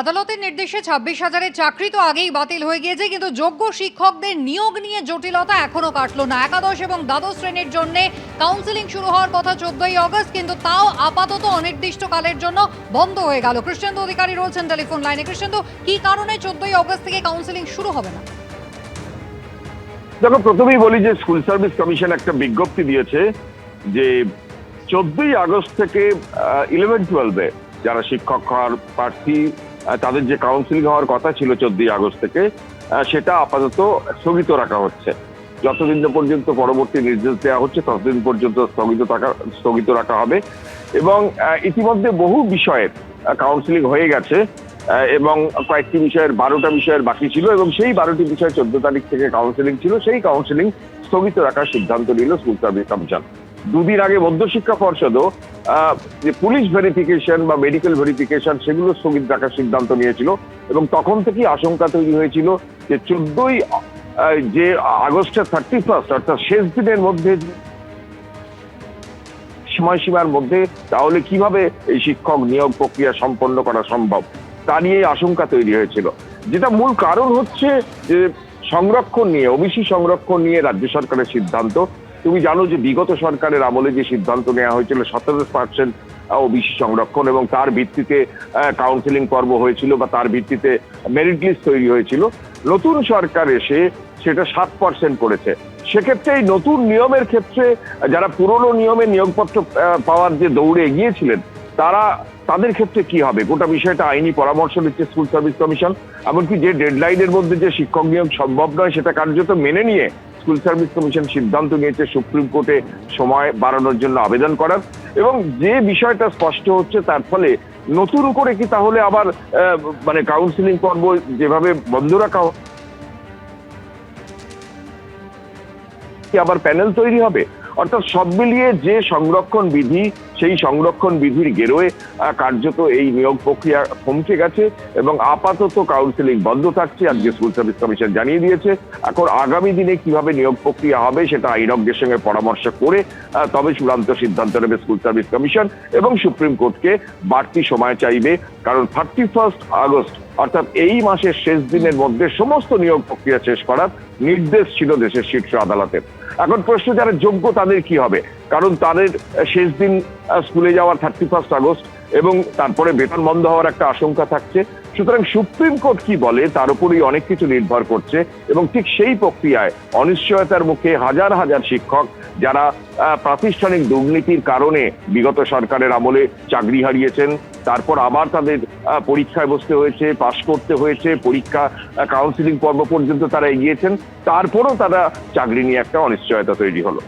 আদালতের নির্দেশে 26,000-এর চাকরি তো আগেই বাতিল হয়ে গিয়েছে, কিন্তু যোগ্য শিক্ষকদের নিয়োগ নিয়ে জটিলতা এখনো কাটলো না। একাদশ এবং দ্বাদশ শ্রেণীর জন্য কাউন্সেলিং শুরু হওয়ার কথা 14ই অগস্ট, কিন্তু তাও আপাতত অনির্দিষ্টকালের জন্য বন্ধ হয়ে গেল। কৃষ্ণেন্দু অধিকারী রয়েছেন টেলিফোন লাইনে। কৃষ্ণেন্দু, কি কারণে 14ই অগস্ট থেকে কাউন্সেলিং শুরু হবে না? দেখো, প্রথমেই বলি যে স্কুল সার্ভিস কমিশন একটা বিজ্ঞপ্তি দিয়েছে যে 14ই আগস্ট থেকে 11-12-এ যারা শিক্ষক হওয়ার প্রার্থী তাদের যে কাউন্সিলিং হওয়ার কথা ছিল 14ই আগস্ট থেকে, সেটা আপাতত স্থগিত রাখা হচ্ছে। যতদিন পর্যন্ত পরবর্তী নির্দেশ দেওয়া হচ্ছে ততদিন পর্যন্ত স্থগিত রাখা হবে। এবং ইতিমধ্যে বহু বিষয়ের কাউন্সিলিং হয়ে গেছে এবং কয়েকটি বিষয়ের 12টা বিষয়ের বাকি ছিল, এবং সেই 12টি বিষয় 14 তারিখ থেকে কাউন্সিলিং ছিল। সেই কাউন্সিলিং স্থগিত রাখার সিদ্ধান্ত নিল স্কুল সার্ভিস কমিশন। দুদিন আগে মধ্যশিক্ষা পর্ষদও যে পুলিশ ভেরিফিকেশন বা মেডিকেল ভেরিফিকেশন সেগুলো স্থগিত রাখার সিদ্ধান্ত নিয়েছিল, এবং তখন থেকেই আশঙ্কা তৈরি হয়েছিল যে 14ই যে আগস্টের 31 অর্থাৎ শেষ দিনের মধ্যে সময়সীমার মধ্যে তাহলে কিভাবে এই শিক্ষক নিয়োগ প্রক্রিয়া সম্পন্ন করা সম্ভব, তা নিয়ে আশঙ্কা তৈরি হয়েছিল। যেটা মূল কারণ হচ্ছে যে সংরক্ষণ নিয়ে, ওবিসি সংরক্ষণ নিয়ে রাজ্য সরকারের সিদ্ধান্ত। তুমি জানো যে বিগত সরকারের আমলে যে সিদ্ধান্ত নেওয়া হয়েছিল 17% ওবিসি সংরক্ষণ, এবং তার ভিত্তিতে কাউন্সিলিং পর্ব হয়েছিল বা তার ভিত্তিতে মেরিট লিস্ট তৈরি হয়েছিল। নতুন সরকার এসে সেটা 7% করেছে। সেক্ষেত্রে এই নতুন নিয়মের ক্ষেত্রে যারা পুরনো নিয়মে নিয়োগপত্র পাওয়ার যে দৌড়ে এগিয়েছিলেন তাদের ক্ষেত্রে কি হবে, গোটা বিষয়টা আইনি পরামর্শ দিচ্ছে স্কুল সার্ভিস কমিশন। এমনকি যে ডেডলাইনের মধ্যে যে শিক্ষক নিয়োগ সম্ভব নয় সেটা কার্যত মেনে নিয়ে স্কুল সার্ভিস কমিশন সিদ্ধান্ত নিয়েছে সুপ্রিম কোর্টে সময় বাড়ানোর জন্য আবেদন করার। এবং যে বিষয়টা স্পষ্ট হচ্ছে তার ফলে নতুন করে কি তাহলে আবার কাউন্সিলিং পর্ব যেভাবে বন্ধ রাখা আবার প্যানেল তৈরি হবে। অর্থাৎ সব মিলিয়ে যে সংরক্ষণ বিধি, সেই সংরক্ষণ বিধির গেরোয়ে কার্যত এই নিয়োগ প্রক্রিয়া থমকে গেছে এবং আপাতত কাউন্সিলিং বন্ধ থাকছে। আজকে স্কুল সার্ভিস কমিশন জানিয়ে দিয়েছে এখন আগামী দিনে কিভাবে নিয়োগ প্রক্রিয়া হবে সেটা আইনজ্ঞের সঙ্গে পরামর্শ করে তবে চূড়ান্ত সিদ্ধান্ত নেবে স্কুল সার্ভিস কমিশন, এবং সুপ্রিম কোর্টকে বাড়তি সময় চাইবে। কারণ 31 আগস্ট অর্থাৎ এই মাসের শেষ দিনের মধ্যে সমস্ত নিয়োগ প্রক্রিয়া শেষ করার নির্দেশ ছিল দেশের শীর্ষ আদালতের। এখন প্রশ্ন, যারা যোগ্য তাদের কি হবে? কারণ তাদের শেষ দিন স্কুলে যাওয়ার 31 আগস্ট, এবং তারপরে বেতন বন্ধ হওয়ার একটা আশঙ্কা থাকছে। সুতরাং সুপ্রিম কোর্ট কি বলে তার উপরেই অনেক কিছু নির্ভর করছে, এবং ঠিক সেই প্রক্রিয়ায় অনিশ্চয়তার মুখে হাজার হাজার শিক্ষক যারা প্রাতিষ্ঠানিক দুর্নীতির কারণে বিগত সরকারের আমলে চাকরি হারিয়েছেন, তারপর আবার তাদের পরীক্ষায় বসতে হয়েছে, পাশ করতে হয়েছে, পরীক্ষা কাউন্সিলিং পর্ব পর্যন্ত তারা এগিয়েছেন, তারপরও তারা চাকরি নিয়ে একটা অনিশ্চয়তা তৈরি হলো।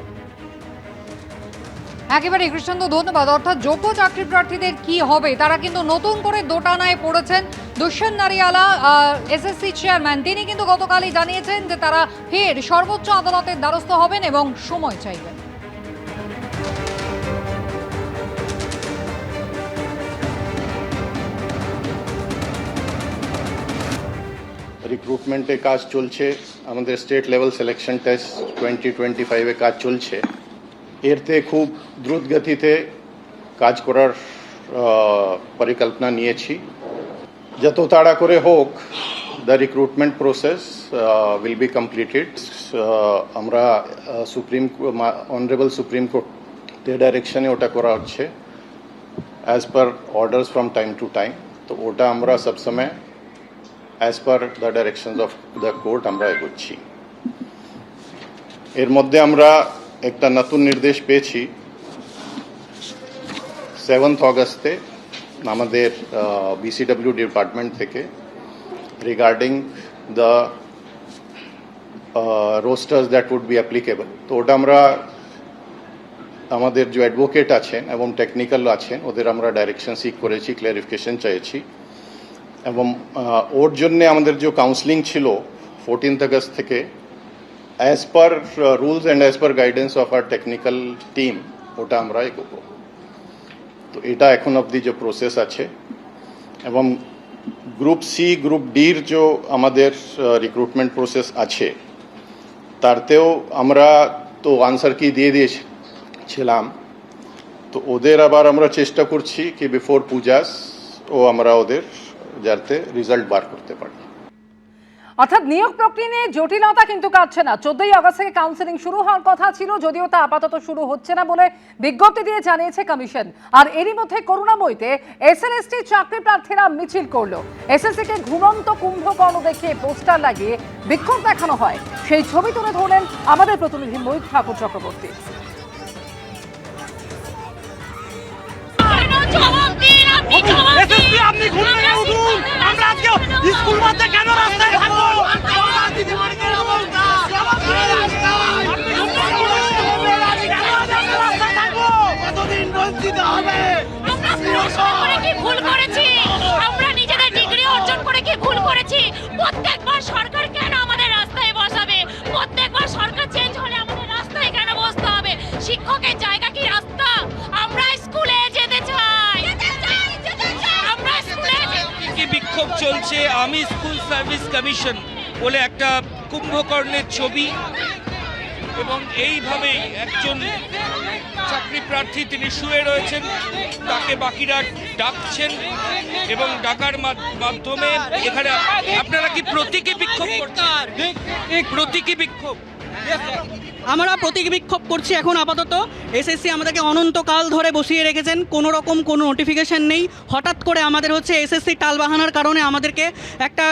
একেবারে কৃষ্ণেন্দু, ধন্যবাদ। অর্থাৎ যোগ্য চাকরি প্রার্থীদের কি হবে, তারা কিন্তু নতুন করে দোটানায় পড়েছেন। দুষ্যন্ত নারিয়ালা, এসএসসি চেয়ারম্যান, তিনি কিন্তু গতকালই জানিয়েছেন যে তারা ফের সর্বোচ্চ আদালতের দ্বারস্থ হবেন এবং সময় চাইবেন। রিক্রুটমেন্টে কাজ চলছে, আমাদের স্টেট লেভেল সিলেকশন টেস্ট 2025-এ কাজ চলছে। এরতে খুব দ্রুত গতিতে কাজ করার পরিকল্পনা নিয়েছি। যত তাড়া করে হোক the recruitment process will be completed. আমরা অনারেবল সুপ্রিম কোর্টের ডাইরেকশনে ওটা করা হচ্ছে as per orders from time to time. তো ওটা আমরা সবসময় as per the directions of the court আমরা এগোচ্ছি। এর মধ্যে আমরা একটা নতুন নির্দেশ পেয়েছি 7th অগস্টে আমাদের BCW ডিপার্টমেন্ট থেকে regarding the rosters that would be applicable. তো ওটা আমরা আমাদের যে অ্যাডভোকেট আছেন এবং টেকনিক্যাল আছেন ওদের আমরা ডাইরেকশন সিক করেছি, ক্লারিফিকেশন চাইছি। এবং ওর জন্য আমাদের যে কাউন্সিলিং ছিল 14th আগস্ট থেকে as per rules and as per guidance of our technical team ওটা আমরা এগোবো। তো এটা এখন অবধি যে প্রসেস আছে, এবং গ্রুপ সি গ্রুপ ডির যে আমাদের রিক্রুটমেন্ট প্রসেস আছে তারতেও আমরা তো আনসার কি দিয়ে দিয়েছিলাম। তো ওদের আবার আমরা চেষ্টা করছি কি বিফোর পূজাস ও আমরা ওদের যাতে রেজাল্ট বার করতে পারি। অর্থাৎ নিয়োগ প্রক্রিয়া নিয়ে জটিলতা কিন্তু কাটছে না। 14ই আগস্ট থেকে কাউন্সেলিং শুরু হওয়ার কথা ছিল, যদিও তা আপাতত শুরু হচ্ছে না বলে বিজ্ঞপ্তি দিয়ে জানিয়েছে কমিশন। আর এরই মধ্যে করুণাময়ীতে এসএলএসটি চাকরি প্রার্থীরা মিছিল করলো। এসএসসিকে ঘুমন্ত কুম্ভকর্ণ দেখিয়ে পোস্টার লাগিয়ে বিক্ষোভ দেখানো হয়। সেই ছবি তুলে ধরলেন আমাদের প্রতিনিধি ময়ূর ঠাকুর চক্রবর্তী। আপনি ঘুম থেকে উঠুন, আমরা আজকে স্কুল বাচ্চা কেন রাস্তায় থাকবো? কতদিন বঞ্চিত হবে? ভুল করেছি আমরা, নিজেদের ডিগ্রি অর্জন করে কি ভুল করেছি? প্রত্যেকবার সরকার কেন আমাদের রাস্তায় বসাবে? প্রত্যেকবার সরকার চেঞ্জ হলে আমাদের রাস্তায় কেন বসতে হবে? শিক্ষকের জায়গা কি রাস্তা? আমরা স্কুলে যেতে চাই, আমরা স্কুলে কি বিক্ষোভ চলছে। আমি স্কুল সার্ভিস কমিশন বলে একটা কুম্ভকর্ণের ছবি, এবং এইভাবেই একজন চাকরি প্রার্থী তিনি শুয়ে রয়েছেন, তাকে বাকিরা ডাকছেন এবং ডাকার মাধ্যমে এখানে আপনারা কি প্রতীকী বিক্ষোভ করছেন? প্রতীকী বিক্ষোভ, আমরা প্রতীকী বিক্ষোভ করছি এখন আপাতত। এসএসসি আমাদেরকে অনন্তকাল ধরে বসিয়ে রেখেছেন, কোনো রকম কোনো নোটিফিকেশন নেই। হঠাৎ করে আমাদের হচ্ছে এসএসসি টালবাহানার কারণে আমাদেরকে একটা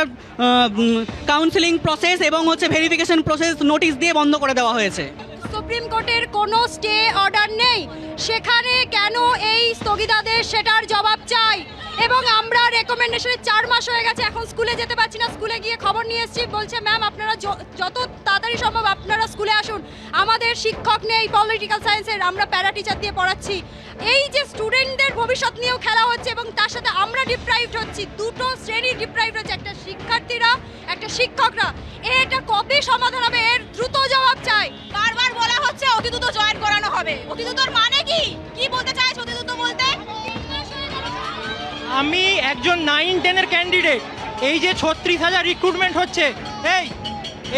কাউন্সেলিং প্রসেস এবং হচ্ছে ভেরিফিকেশন প্রসেস নোটিশ দিয়ে বন্ধ করে দেওয়া হয়েছে। সুপ্রিম কোর্টের কোনো স্টে অর্ডার নেই, সেখানে কেন এই স্থগিতাদেশ সেটার জবাব চাই। এবং আমরা রেকমেন্ডেশনে 4 মাস হয়ে গেছে, এখন স্কুলে যেতে পারছি না। স্কুলে গিয়ে খবর নিয়ে এসেছি, বলছে ম্যাম আপনারা যত তাড়াতাড়ি সম্ভব আপনারা স্কুলে আসুন। আমাদের শিক্ষক নেই পলিটিক্যাল সায়েন্সের, আমরা প্যারা টিচার দিয়ে পড়াচ্ছি। এই যে স্টুডেন্টদের ভবিষ্যৎ নিয়েও খেলা হচ্ছে এবং তার সাথে আমরা ডিপ্রাইভড হচ্ছি। দুটো শ্রেণী ডিপ্রাইভড হচ্ছে, একটা শিক্ষার্থীরা, একটা শিক্ষকরা। এটা কবে সমাধান হবে? এর দ্রুত জবাব চাই। বারবার বলা হচ্ছে অতিদ্রুত জয়েন করানো হবে। অতিদ্রুতর মানে কি? কি বলতে চাইছে অতিদ্রুত বলতে? আমি একজন 9-10 ক্যান্ডিডেট। এই যে 36,000 রিক্রুটমেন্ট হচ্ছে,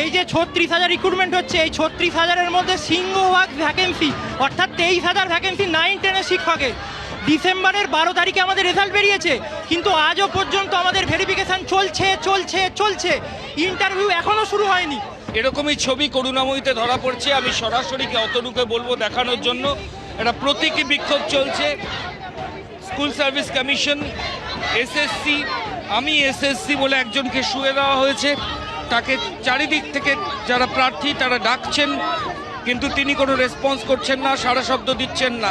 এই যে 36,000 রিক্রুটমেন্ট হচ্ছে, এই 36,000-এর মধ্যে সিংহভাগ ভ্যাকেন্সি, অর্থাৎ 23,000 ভ্যাকেন্সি 9-10 শিক্ষকের। ডিসেম্বরের 12 তারিখে আমাদের রেজাল্ট বেরিয়েছে, কিন্তু আজও পর্যন্ত আমাদের ভেরিফিকেশন চলছে। ইন্টারভিউ এখনো শুরু হয়নি। এরকমই ছবি করুণাময়ীতে ধরা পড়ছে। আমি সরাসরি অতটুকু বলবো দেখানোর জন্য। একটা প্রতীকী বিক্ষোভ চলছে। স্কুল সার্ভিস কমিশন, এসএসসি, আমি এসএসসি বলে একজনকে শুয়ে দেওয়া হয়েছে, তাকে চারিদিক থেকে যারা প্রার্থী তারা ডাকছেন, কিন্তু তিনি কোনো রেসপন্স করছেন না, সাড়া শব্দ দিচ্ছেন না।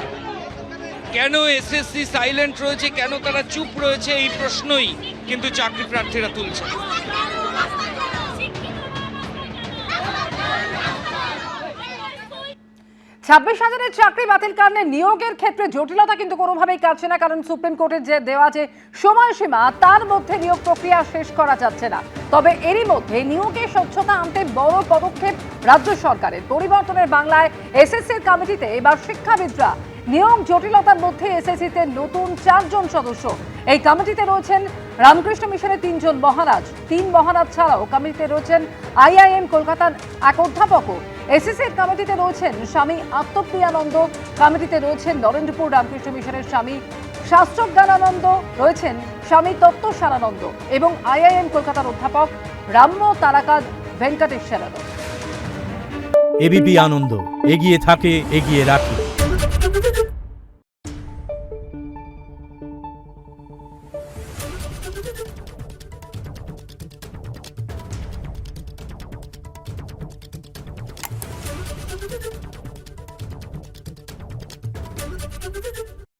কেন এসএসসি সাইলেন্ট রয়েছে, কেন তারা চুপ রয়েছে, এই প্রশ্নই কিন্তু চাকরি প্রার্থীরা তুলছেন। 26,000-এর চাকরি বাতিল কারণে নিয়োগের ক্ষেত্রে জটিলতা কিন্তু কোনোভাবেই কাটছে না, কারণ সুপ্রিম কোর্টের যে দেওয়া যে সময়সীমা তার মধ্যে নিয়োগ প্রক্রিয়া শেষ করা যাচ্ছে না। তবে এরই মধ্যে নিয়োগে স্বচ্ছতা আনতে বড় পদক্ষেপ রাজ্য সরকারের। পরিবর্তনের বাংলায় এসএসসির কমিটিতে এবার শিক্ষাবিদরা। নিয়োগ জটিলতার মধ্যে এসএসসিতে নতুন 4 জন সদস্য। এই কমিটিতে রয়েছেন রামকৃষ্ণ মিশনের 3 জন মহারাজ। 3 মহারাজ ছাড়াও কমিটিতে রয়েছেন আইআইএম কলকাতার এক অধ্যাপকও। এসএসসির কমিটিতে রয়েছেন স্বামী আত্মপ্রিয়ানন্দ, কমিটিতে রয়েছেন নরেন্দ্রপুর রামকৃষ্ণ মিশনের স্বামী শাস্ত্রজ্ঞানানন্দ, রয়েছেন স্বামী তত্ত্বসারানন্দ এবং আইআইএম কলকাতার অধ্যাপক রাম্য তারাকাজ ভেঙ্কটেশ্বরানন্দ। এবিপি আনন্দ, এগিয়ে থাকে, এগিয়ে রাখে।